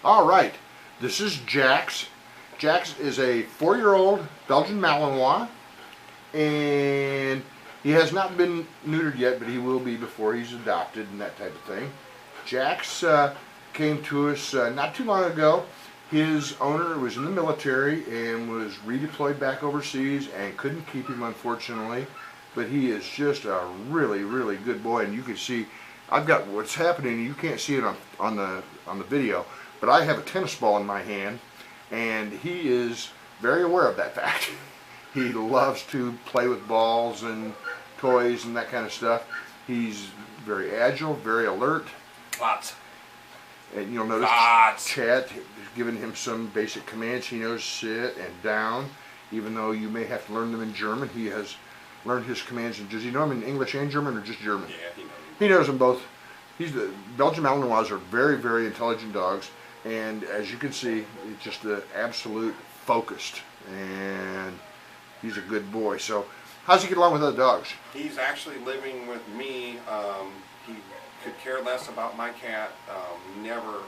All right, this is Jax. Jax is a 4-year-old Belgian Malinois, and he has not been neutered yet, but he will be before he's adopted and that type of thing. Jax came to us not too long ago. His owner was in the military and was redeployed back overseas and couldn't keep him, unfortunately. But he is just a really, really good boy, and you can see I've got what's happening. You can't see it on the video, but I have a tennis ball in my hand, and he is very aware of that fact. He loves to play with balls and toys and that kind of stuff. He's very agile, very alert. Lots. And you'll notice Chad has given him some basic commands. He knows sit and down, even though you may have to learn them in German. He has learned his commands. Does he know them in English and German, or just German? Yeah, he knows. He knows them both. Belgian Malinois are very, very intelligent dogs, and as you can see, it's just the absolute focused, and he's a good boy. So, how's he get along with other dogs? He's actually living with me. He could care less about my cat. Never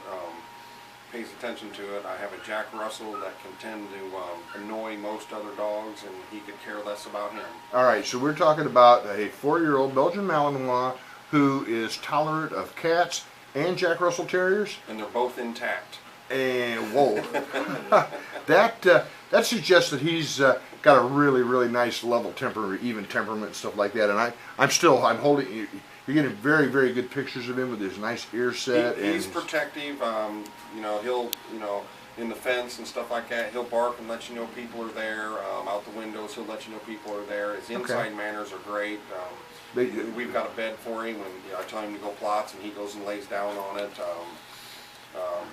pays attention to it. I have a Jack Russell that can tend to annoy most other dogs, and he could care less about him. All right, so we're talking about a 4-year-old Belgian Malinois who is tolerant of cats and Jack Russell Terriers. And they're both intact. And whoa, that suggests that he's got a really, really nice level temperament, even temperament and stuff like that. And I'm holding you. You're getting very, very good pictures of him with his nice ear set. He's protective. He'll, in the fence and stuff like that, he'll bark and let you know people are there. Out the windows, he'll let you know people are there. His inside manners are great. We've got a bed for him when I tell him to go plots, and he goes and lays down on it.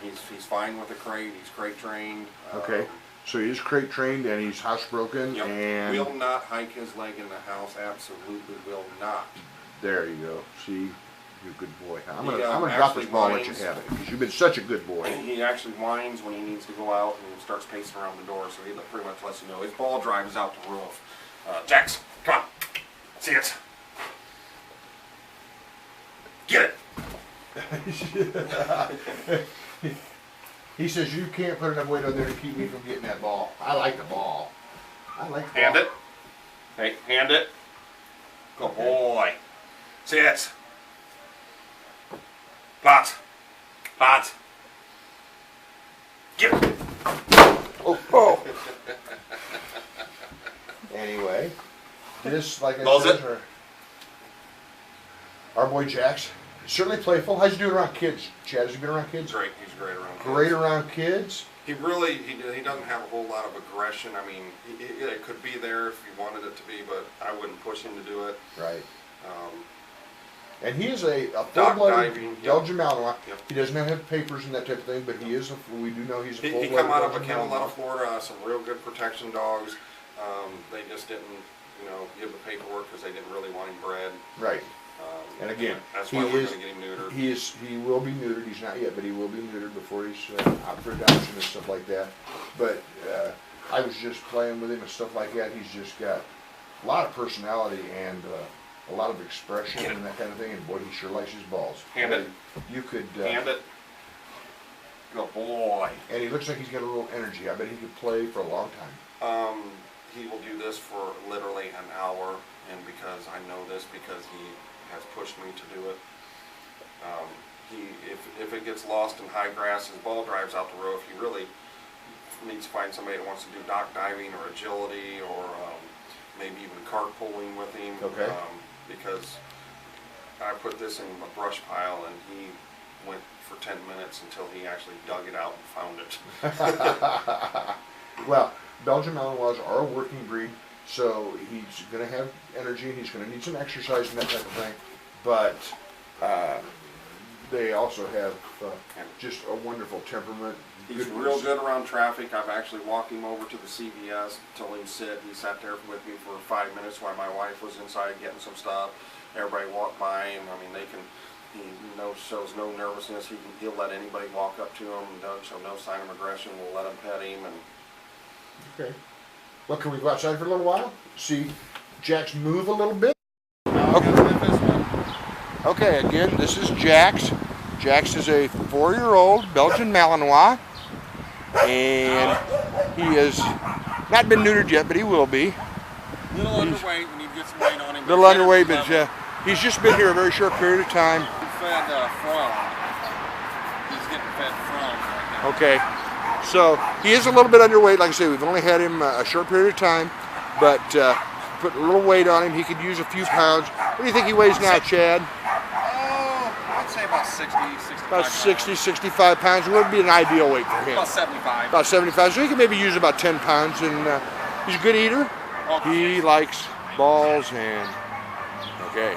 He's fine with the crate. He's crate trained. Okay. So he is crate trained, and he's housebroken. Yep. And will not hike his leg in the house. Absolutely will not. There you go. See, you're a good boy. I'm gonna drop this ball and let you have it, because you've been such a good boy. He actually whines when he needs to go out and starts pacing around the door, so he pretty much lets you know his ball drive is out the roof. Jax, come on, see it. Get it. He says you can't put enough weight on there to keep me from getting that ball. I like the ball. I like the ball. Hand it. Hey, hand it. Good boy. Sit. Lots. Lots. Get it. Oh. Anyway, this, like I said, our boy Jax, certainly playful. How's he doing around kids, Chad? Has he been around kids? Great. He's great around kids. Great around kids. He doesn't have a whole lot of aggression. I mean, it could be there if he wanted it to be, but I wouldn't push him to do it. Right. And he is a full-blooded Belgian Malinois. Yep. He doesn't have papers and that type of thing, but he is. We do know he's a full-blooded. He come out of a Belgian kennel Malinois. out of Florida. Some real good protection dogs. They just didn't, give the paperwork because they didn't really want him bred. Right. And again, that's why we're going to get him neutered. He will be neutered. He's not yet, but he will be neutered before he's out for adoption and stuff like that. But I was just playing with him and stuff like that. He's just got a lot of personality and a lot of expression and that kind of thing. And boy, he sure likes his balls. Hand it. You could hand it. Good boy. And he looks like he's got a little energy. I bet he could play for a long time. He will do this for literally an hour, and because I know this, because he has pushed me to do it. If it gets lost in high grass, his ball drives out the roof. He really needs to find somebody that wants to do dock diving or agility or maybe even carpooling with him. Okay. Because I put this in a brush pile, and he went for 10 minutes until he actually dug it out and found it. Well, Belgian Malinois are a working breed, so he's going to have energy. He's going to need some exercise and that type of thing. But they also have just a wonderful temperament. He's real good around traffic. I've actually walked him over to the CVS, told him to sit. He sat there with me for 5 minutes while my wife was inside getting some stuff. Everybody walked by, and I mean, he shows no nervousness. He'll let anybody walk up to him. Doesn't show no sign of aggression. We'll let him pet him. Okay. Well, can we go outside for a little while? See Jax move a little bit? Okay, again, this is Jax. Jax is a 4-year-old Belgian Malinois, and he has not been neutered yet, but he will be. A little underweight. We need to get some weight on him. A little underweight, but he's just been here a very short period of time. Fed from. He's getting fed from right now. Okay, so he is a little bit underweight. Like I say, we've only had him a short period of time, but put a little weight on him. He could use a few pounds. What do you think he weighs now, Chad? I'd say about 60, 65 About 60, 65 pounds. What would be an ideal weight for him? About 75. About 75. So he can maybe use about 10 pounds, and he's a good eater. He likes balls and, okay.